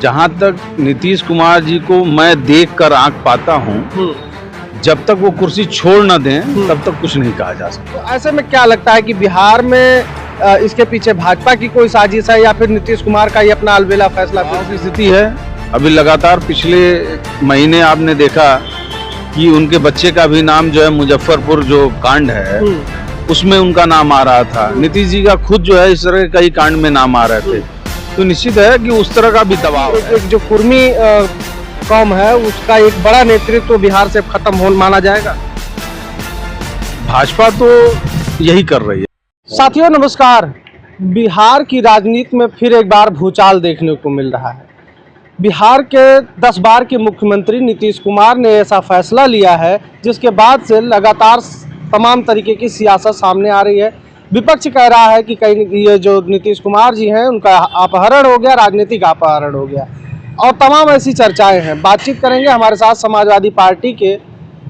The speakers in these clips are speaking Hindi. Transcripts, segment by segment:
जहाँ तक नीतीश कुमार जी को मैं देख कर आंख पाता हूँ, जब तक वो कुर्सी छोड़ न दें तब तक कुछ नहीं कहा जा सकता। तो ऐसे में क्या लगता है कि बिहार में इसके पीछे भाजपा की कोई साजिश है या फिर नीतीश कुमार का ही अपना अलबेला फैसला की स्थिति है। अभी लगातार पिछले महीने आपने देखा कि उनके बच्चे का भी नाम जो है मुजफ्फरपुर जो कांड है उसमें उनका नाम आ रहा था। नीतीश जी का खुद जो है इस तरह के कई कांड में नाम आ रहे थे। तो निश्चित है कि उस तरह का भी दबाव है। एक जो कुर्मी कौम है उसका एक बड़ा नेतृत्व तो बिहार से खत्म हो माना जाएगा। भाजपा तो यही कर रही है। साथियों नमस्कार। बिहार की राजनीति में फिर एक बार भूचाल देखने को मिल रहा है। बिहार के 10 बार के मुख्यमंत्री नीतीश कुमार ने ऐसा फैसला लिया है जिसके बाद से लगातार तमाम तरीके की सियासत सामने आ रही है। विपक्ष कह रहा है कि कहीं ये जो नीतीश कुमार जी हैं उनका अपहरण हो गया, राजनीतिक अपहरण हो गया और तमाम ऐसी चर्चाएं हैं। बातचीत करेंगे हमारे साथ समाजवादी पार्टी के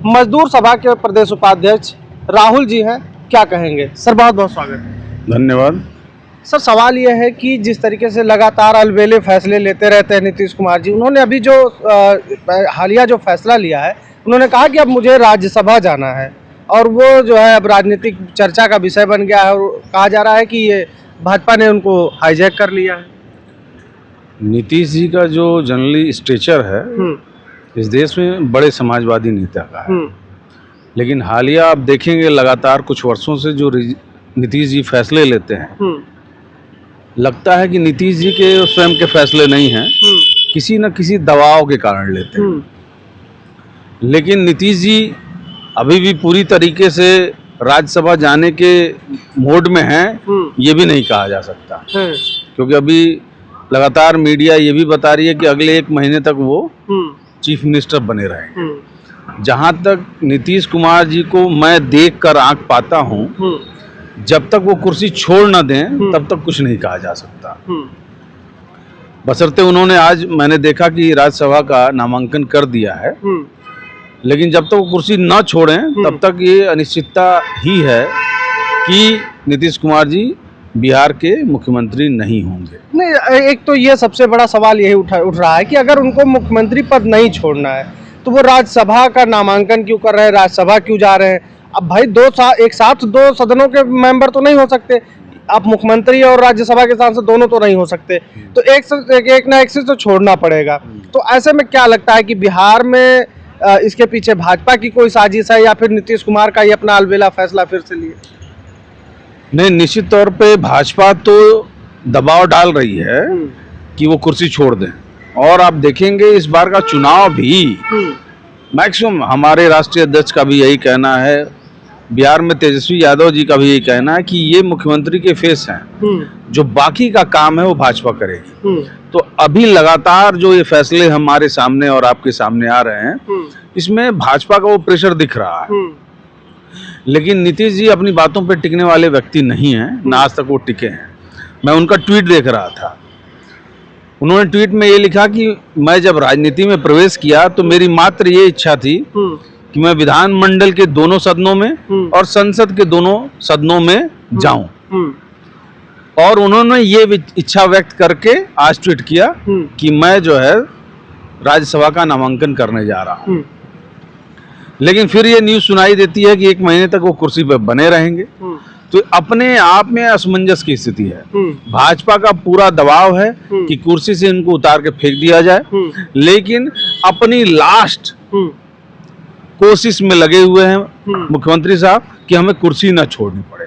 मजदूर सभा के प्रदेश उपाध्यक्ष राहुल जी हैं। क्या कहेंगे सर? बहुत बहुत स्वागत। धन्यवाद सर। सवाल यह है कि जिस तरीके से लगातार अलबेले फैसले लेते रहते हैं नीतीश कुमार जी, उन्होंने अभी जो हालिया जो फैसला लिया है, उन्होंने कहा कि अब मुझे राज्यसभा जाना है और वो जो है अब राजनीतिक चर्चा का विषय बन गया है और कहा जा रहा है कि ये भाजपा ने उनको हाईजैक कर लिया है। नीतीश जी का जो जनरली स्ट्रेचर है इस देश में बड़े समाजवादी नेता का है, लेकिन हालिया आप देखेंगे लगातार कुछ वर्षों से जो नीतीश जी फैसले लेते हैं, लगता है कि नीतीश जी के स्वयं के फैसले नहीं हैं, किसी न किसी दबाव के कारण लेते हैं। लेकिन नीतीश जी अभी भी पूरी तरीके से राज्यसभा जाने के मोड में हैं, ये भी नहीं कहा जा सकता, क्योंकि अभी लगातार मीडिया ये भी बता रही है कि अगले 1 महीने तक वो चीफ मिनिस्टर बने रहेंगे। जहाँ तक नीतीश कुमार जी को मैं देख कर आंख पाता हूँ, जब तक वो कुर्सी छोड़ न दें तब तक कुछ नहीं कहा जा सकता। बशर्ते उन्होंने आज मैंने देखा कि राज्यसभा का नामांकन कर दिया है, लेकिन जब तक वो कुर्सी न छोड़ें तब तक ये अनिश्चितता ही है कि नीतीश कुमार जी बिहार के मुख्यमंत्री नहीं होंगे। नहीं, एक तो ये सबसे बड़ा सवाल यही उठ रहा है कि अगर उनको मुख्यमंत्री पद नहीं छोड़ना है तो वो राज्यसभा का नामांकन क्यों कर रहे हैं, राज्यसभा क्यों जा रहे हैं? अब भाई एक साथ 2 सदनों के मेंबर तो नहीं हो सकते। आप मुख्यमंत्री और राज्यसभा के सांसद दोनों तो नहीं हो सकते, तो एक ना एक से तो छोड़ना पड़ेगा। तो ऐसे में क्या लगता है कि बिहार में इसके पीछे भाजपा की कोई साजिश है या फिर नीतीश कुमार का ही अपना अलबेला फैसला फिर से लिए? नहीं, निश्चित तौर पे भाजपा तो दबाव डाल रही है कि वो कुर्सी छोड़ दें। और आप देखेंगे इस बार का चुनाव भी मैक्सिमम हमारे राष्ट्रीय अध्यक्ष का भी यही कहना है, बिहार में तेजस्वी यादव जी का भी यही कहना है कि ये मुख्यमंत्री के फेस हैं, जो बाकी का काम है वो भाजपा करेगी। तो अभी लगातार जो ये फैसले हमारे सामने और आपके सामने आ रहे हैं, इसमें भाजपा का वो प्रेशर दिख रहा है। लेकिन नीतीश जी अपनी बातों पर टिकने वाले व्यक्ति नहीं हैं, ना आज तक वो टिके हैं। मैं उनका ट्वीट देख रहा था, उन्होंने ट्वीट में ये लिखा कि मैं जब राजनीति में प्रवेश किया तो मेरी मात्र ये इच्छा थी कि मैं विधानमंडल के दोनों सदनों में और संसद के दोनों सदनों में जाऊं। और उन्होंने ये इच्छा व्यक्त करके आज ट्वीट किया कि मैं जो है राज्यसभा का नामांकन करने जा रहा हूं। लेकिन फिर ये न्यूज़ सुनाई देती है कि 1 महीने तक वो कुर्सी पर बने रहेंगे। तो अपने आप में असमंजस की स्थिति है। भाजपा का पूरा दबाव है कि कुर्सी से इनको उतार के फेंक दिया जाए, लेकिन अपनी लास्ट कोशिश में लगे हुए हैं मुख्यमंत्री साहब कि हमें कुर्सी न छोड़नी पड़े।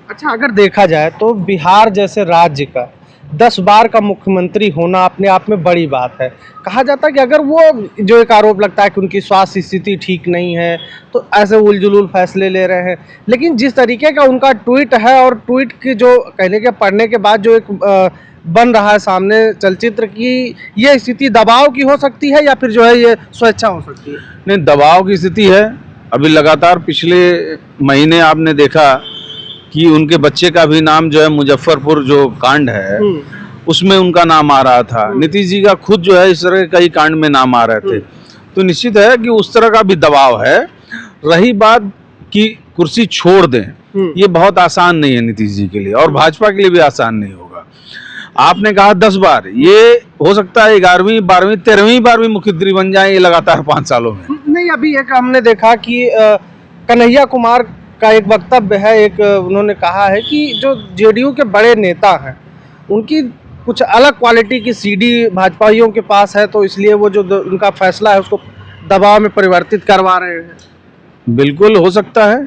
अच्छा, अगर देखा जाए तो बिहार जैसे राज्य का 10 बार का मुख्यमंत्री होना अपने आप में बड़ी बात है। कहा जाता है कि अगर वो जो एक आरोप लगता है कि उनकी स्वास्थ्य स्थिति ठीक नहीं है तो ऐसे उलझुल फैसले ले रहे हैं, लेकिन जिस तरीके का उनका ट्वीट है और ट्वीट की जो कहने के पढ़ने के बाद जो एक बन रहा है सामने चलचित्र की, ये स्थिति दबाव की हो सकती है या फिर जो है ये स्वेच्छा हो सकती है? नहीं, दबाव की स्थिति है। अभी लगातार पिछले महीने आपने देखा कि उनके बच्चे का भी नाम जो है मुजफ्फरपुर जो कांड है उसमें उनका नाम आ रहा था। नीतीश जी का खुद जो है इस तरह के कई कांड में नाम आ रहे थे। तो निश्चित है कि उस तरह का भी दबाव है। रही बात कि कुर्सी छोड़ दें, ये बहुत आसान नहीं है नीतीश जी के लिए और भाजपा के लिए भी आसान नहीं होगा। आपने कहा 10 बार, ये हो सकता है 11वीं 12वीं 13वीं बार भी मुख्यमंत्री बन जाए ये लगातार 5 सालों में। नहीं, अभी एक हमने देखा कि कन्हैया कुमार का एक वक्तव्य है, एक उन्होंने कहा है कि जो जेडीयू के बड़े नेता हैं उनकी कुछ अलग क्वालिटी की सीडी भाजपाइयों के पास है, तो इसलिए वो जो उनका फैसला है उसको दबाव में परिवर्तित करवा रहे हैं। बिल्कुल हो सकता है,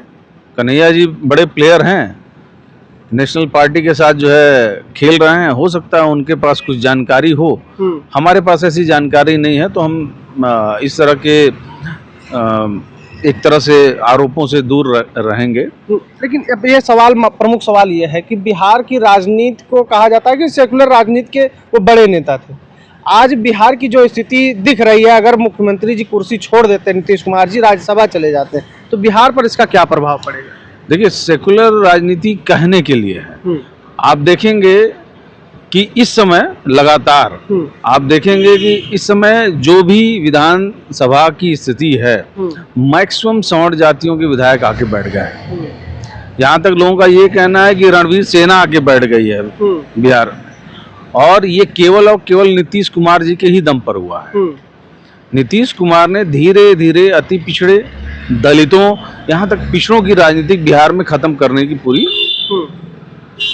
कन्हैया जी बड़े प्लेयर हैं, नेशनल पार्टी के साथ जो है खेल रहे हैं, हो सकता है उनके पास कुछ जानकारी हो। हमारे पास ऐसी जानकारी नहीं है, तो हम इस तरह के एक तरह से आरोपों से दूर रहेंगे। लेकिन अब ये सवाल, प्रमुख सवाल ये है कि बिहार की राजनीति को कहा जाता है कि सेकुलर राजनीति के वो बड़े नेता थे। आज बिहार की जो स्थिति दिख रही है, अगर मुख्यमंत्री जी कुर्सी छोड़ देते हैं, नीतीश कुमार जी राज्यसभा चले जाते हैं, तो बिहार पर इसका क्या प्रभाव पड़ेगा? देखिए, सेकुलर राजनीति कहने के लिए है। आप देखेंगे कि इस समय लगातार आप देखेंगे कि इस समय जो भी विधानसभा की स्थिति है, मैक्सिमम 60 जातियों के विधायक आके बैठ गए हैं। यहाँ तक लोगों का ये कहना है कि रणवीर सेना आके बैठ गई है बिहार में, और ये केवल और केवल नीतीश कुमार जी के ही दम पर हुआ है। नीतीश कुमार ने धीरे धीरे अति पिछड़े, दलितों, यहाँ तक पिछड़ों की राजनीति बिहार में खत्म करने की पूरी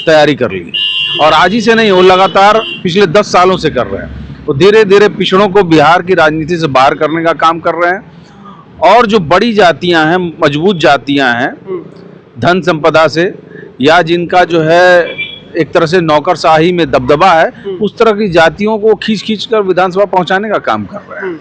तैयारी कर ली है। और आज ही से नहीं, वो लगातार पिछले 10 सालों से कर रहे हैं। वो धीरे धीरे पिछड़ों को बिहार की राजनीति से बाहर करने का काम कर रहे हैं। और जो बड़ी जातियां हैं, मजबूत जातियां हैं धन संपदा से, या जिनका जो है एक तरह से नौकरशाही में दबदबा है, उस तरह की जातियों को खींच खींच कर विधानसभा पहुंचाने का काम कर रहे हैं।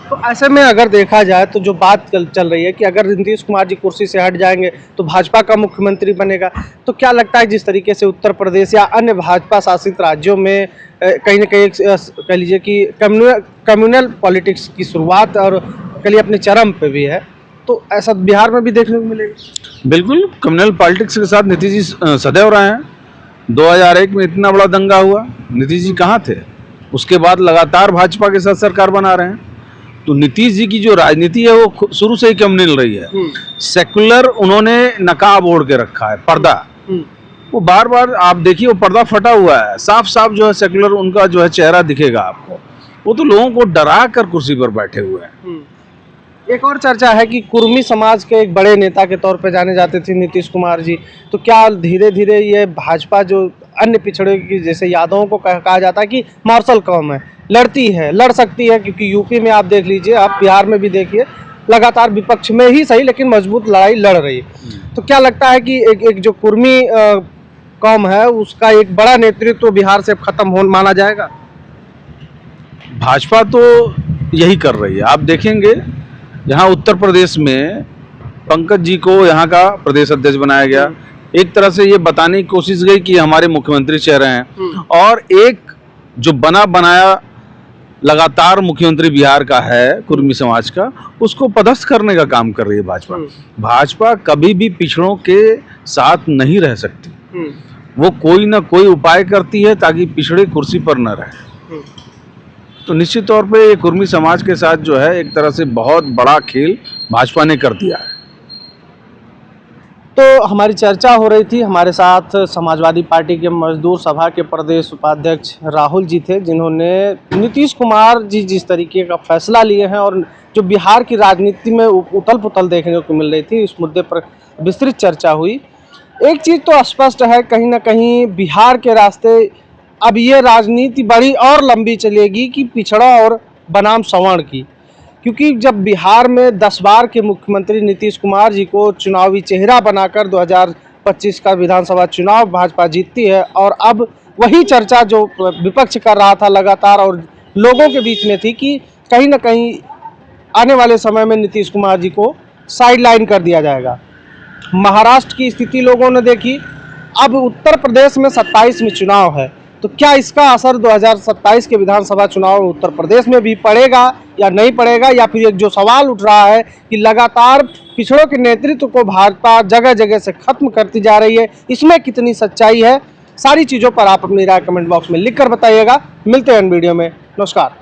तो ऐसे में अगर देखा जाए तो जो बात चल रही है कि अगर नीतीश कुमार जी कुर्सी से हट जाएंगे तो भाजपा का मुख्यमंत्री बनेगा, तो क्या लगता है जिस तरीके से उत्तर प्रदेश या अन्य भाजपा शासित राज्यों में कहीं ना कहीं कह लीजिए कि कम्युनल पॉलिटिक्स की शुरुआत और कह लीजिए अपने चरम पे भी है, तो ऐसा बिहार में भी देखने को मिलेगा? बिल्कुल, कम्युनल पॉलिटिक्स के साथ नीतीश जी सदैव रहे हैं। 2001 में इतना बड़ा दंगा हुआ, नीतीश जी कहाँ थे? उसके बाद लगातार भाजपा के साथ सरकार बना रहे हैं। तो नीतीश जी की जो राजनीति है वो शुरू से ही कम्युनल रही है। सेकुलर उन्होंने नकाब ओढ़ के रखा है, पर्दा। वो बार बार आप देखिए, वो पर्दा फटा हुआ है, साफ साफ जो है सेकुलर उनका जो है चेहरा दिखेगा आपको। वो तो लोगों को डरा कर कुर्सी पर बैठे हुए हैं। एक और चर्चा है कि कुर्मी समाज के एक बड़े नेता के तौर पे जाने जाते थे नीतीश कुमार जी, तो क्या धीरे धीरे ये भाजपा जो अन्य पिछड़े की, जैसे यादवों को कहा जाता है कि मार्शल कौम है, लड़ती है, लड़ सकती है, क्योंकि यूपी में आप देख लीजिए, आप बिहार में भी देखिए, लगातार विपक्ष में ही सही लेकिन मजबूत लड़ाई लड़ रही है। तो क्या लगता है कि एक जो कुर्मी कौम है उसका एक बड़ा नेतृत्व बिहार से खत्म हो माना जाएगा? भाजपा तो यही कर रही है। आप देखेंगे यहाँ उत्तर प्रदेश में पंकज जी को यहाँ का प्रदेश अध्यक्ष बनाया गया। एक तरह से ये बताने की कोशिश गई कि हमारे मुख्यमंत्री चेहरे हैं, और एक जो बना बनाया लगातार मुख्यमंत्री बिहार का है कुर्मी समाज का, उसको पदस्थ करने का काम कर रही है भाजपा। भाजपा कभी भी पिछड़ों के साथ नहीं रह सकती। वो कोई ना कोई उपाय करती है ताकि पिछड़े कुर्सी पर न रहे। तो निश्चित तौर पे ये कुर्मी समाज के साथ जो है एक तरह से बहुत बड़ा खेल भाजपा ने कर दिया है। तो हमारी चर्चा हो रही थी, हमारे साथ समाजवादी पार्टी के मजदूर सभा के प्रदेश उपाध्यक्ष राहुल जी थे, जिन्होंने नीतीश कुमार जी जिस तरीके का फैसला लिए हैं और जो बिहार की राजनीति में उथल पुथल देखने को मिल रही थी, इस मुद्दे पर विस्तृत चर्चा हुई। एक चीज़ तो स्पष्ट है, कहीं ना कहीं बिहार के रास्ते अब ये राजनीति बड़ी और लंबी चलेगी कि पिछड़ा और बनाम सवर्ण की, क्योंकि जब बिहार में 10 बार के मुख्यमंत्री नीतीश कुमार जी को चुनावी चेहरा बनाकर 2025 का विधानसभा चुनाव भाजपा जीतती है, और अब वही चर्चा जो विपक्ष कर रहा था लगातार और लोगों के बीच में थी कि कहीं ना कहीं आने वाले समय में नीतीश कुमार जी को साइडलाइन कर दिया जाएगा। महाराष्ट्र की स्थिति लोगों ने देखी, अब उत्तर प्रदेश में 27 में चुनाव है, तो क्या इसका असर 2027 के विधानसभा चुनाव उत्तर प्रदेश में भी पड़ेगा या नहीं पड़ेगा, या फिर एक जो सवाल उठ रहा है कि लगातार पिछड़ों के नेतृत्व को भाजपा जगह जगह से खत्म करती जा रही है, इसमें कितनी सच्चाई है? सारी चीज़ों पर आप अपनी राय कमेंट बॉक्स में लिखकर बताइएगा। मिलते हैं वीडियो में, नमस्कार।